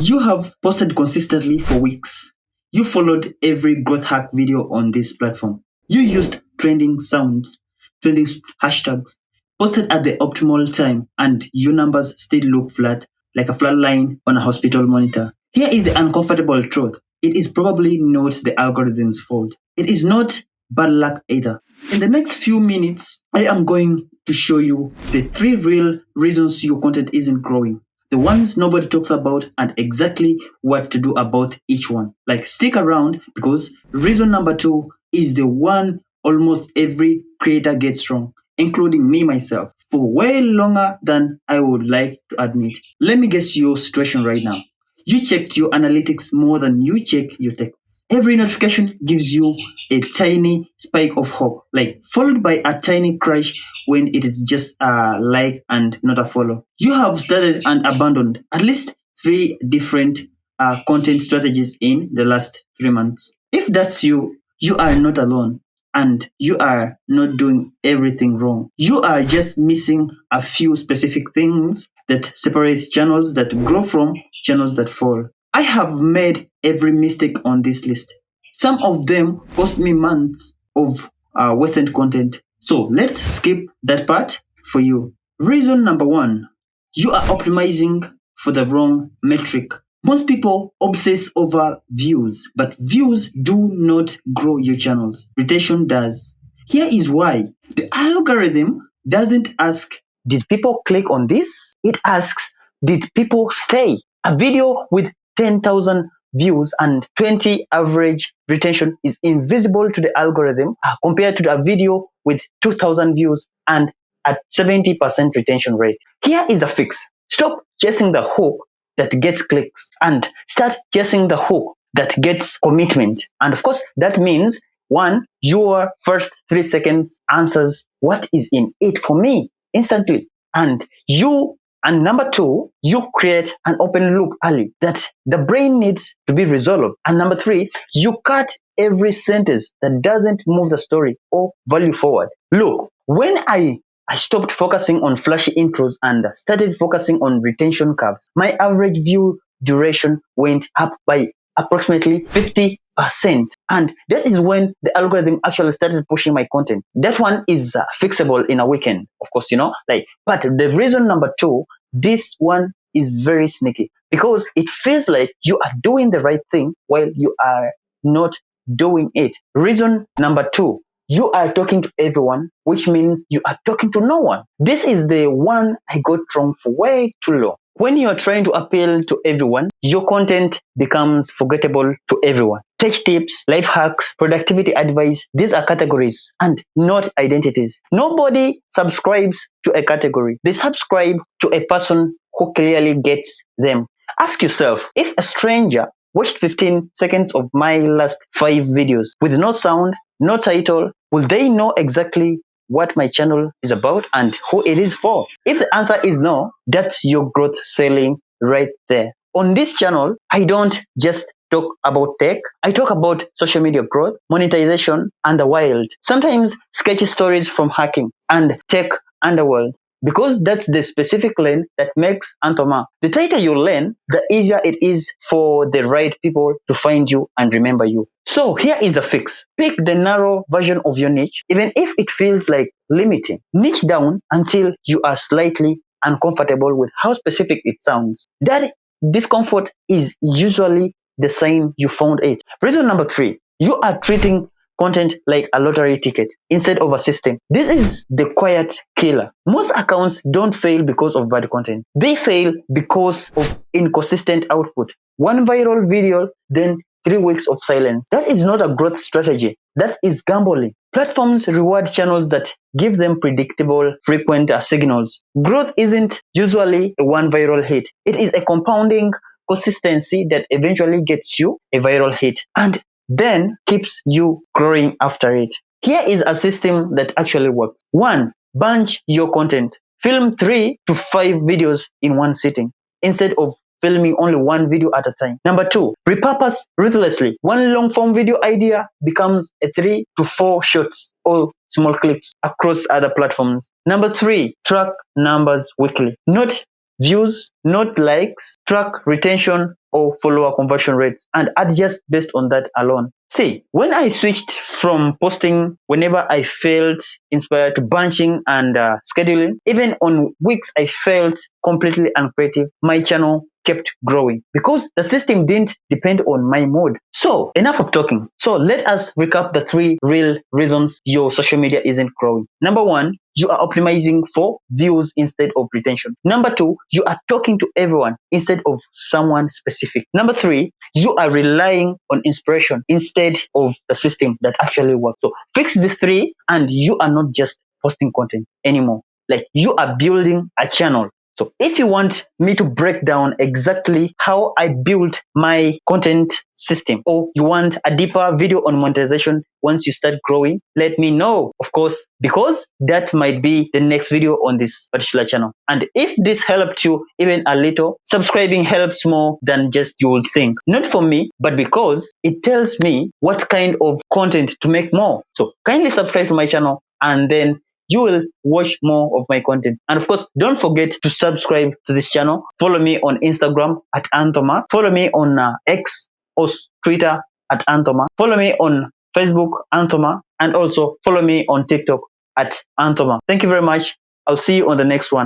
You have posted consistently for weeks. You followed every growth hack video on this platform. You used trending sounds, trending hashtags, posted at the optimal time, and your numbers still look flat, like a flat line on a hospital monitor. Here is the uncomfortable truth. It is probably not the algorithm's fault. It is not bad luck either. In the next few minutes, I am going to show you the 3 real reasons your content isn't growing. The ones nobody talks about, and exactly what to do about each one. Like, stick around, because reason number 2 is the one almost every creator gets wrong, including me myself, for way longer than I would like to admit. Let me guess your situation right now. You checked your analytics more than you check your texts. Every notification gives you a tiny spike of hope, like followed by a tiny crash when it is just a like and not a follow. You have started and abandoned at least 3 different content strategies in the last 3 months. If that's you, you are not alone. And you are not doing everything wrong. You are just missing a few specific things that separate channels that grow from channels that fall. I have made every mistake on this list. Some of them cost me months of wasted content. So let's skip that part for you. Reason number 1, you are optimizing for the wrong metric. Most people obsess over views, but views do not grow your channels. Retention does. Here is why. The algorithm doesn't ask, did people click on this? It asks, did people stay? A video with 10,000 views and 20 average retention is invisible to the algorithm compared to a video with 2,000 views and a 70% retention rate. Here is the fix. Stop chasing the hook that gets clicks and start chasing the hook that gets commitment. And of course, that means 1, your first 3 seconds answers what is in it for me instantly. And number 2, you create an open loop early that the brain needs to be resolved. And number 3, you cut every sentence that doesn't move the story or value forward. Look, when I stopped focusing on flashy intros and started focusing on retention curves, my average view duration went up by approximately 50%. And that is when the algorithm actually started pushing my content. That one is fixable in a weekend, of course, but the reason number 2, this one is very sneaky, because it feels like you are doing the right thing while you are not doing it. Reason number 2, you are talking to everyone, which means you are talking to no one. This is the one I got wrong for way too long. When you are trying to appeal to everyone, your content becomes forgettable to everyone. Tech tips, life hacks, productivity advice, these are categories and not identities. Nobody subscribes to a category. They subscribe to a person who clearly gets them. Ask yourself, if a stranger watched 15 seconds of my last 5 videos with no sound, no title, will they know exactly what my channel is about and who it is for? If the answer is no, that's your growth selling right there. On this channel, I don't just talk about tech. I talk about social media growth, monetization, and the wild. Sometimes sketchy stories from hacking and tech underworld, because that's the specific lane that makes Antoma. The tighter you learn, the easier it is for the right people to find you and remember you. So here is the fix. Pick the narrow version of your niche, even if it feels like limiting. Niche down until you are slightly uncomfortable with how specific it sounds. That discomfort is usually the sign you found it. Reason number 3, you are treating content like a lottery ticket instead of a system. This is the quiet killer. Most accounts don't fail because of bad content. They fail because of inconsistent output. One viral video, then 3 weeks of silence. That is not a growth strategy. That is gambling. Platforms reward channels that give them predictable, frequent signals. Growth isn't usually a one viral hit. It is a compounding consistency that eventually gets you a viral hit and then keeps you growing after it. Here is a system that actually works. 1, bunch your content. Film 3 to 5 videos in one sitting instead of filming only 1 video at a time. Number 2, repurpose ruthlessly. One long form video idea becomes a 3 to 4 shorts or small clips across other platforms. Number 3, track numbers weekly. Not views, not likes, track retention or follower conversion rates, and adjust based on that alone. See, when I switched from posting whenever I felt inspired to bunching and scheduling, even on weeks I felt completely uncreative, my channel kept growing because the system didn't depend on my mood. So enough of talking. So let us recap the 3 real reasons your social media isn't growing. Number 1, you are optimizing for views instead of retention. Number 2, you are talking to everyone instead of someone specific. Number 3, you are relying on inspiration instead of the system that actually works. So fix the 3 and you are not just posting content anymore. Like, you are building a channel. So if you want me to break down exactly how I built my content system, or you want a deeper video on monetization once you start growing, let me know, of course, because that might be the next video on this particular channel. And if this helped you even a little, subscribing helps more than just you would think. Not for me, but because it tells me what kind of content to make more. So kindly subscribe to my channel and then you will watch more of my content. And of course, don't forget to subscribe to this channel. Follow me on Instagram at Anthoma. Follow me on X or Twitter at Anthoma. Follow me on Facebook, Anthoma. And also follow me on TikTok at Anthoma. Thank you very much. I'll see you on the next one.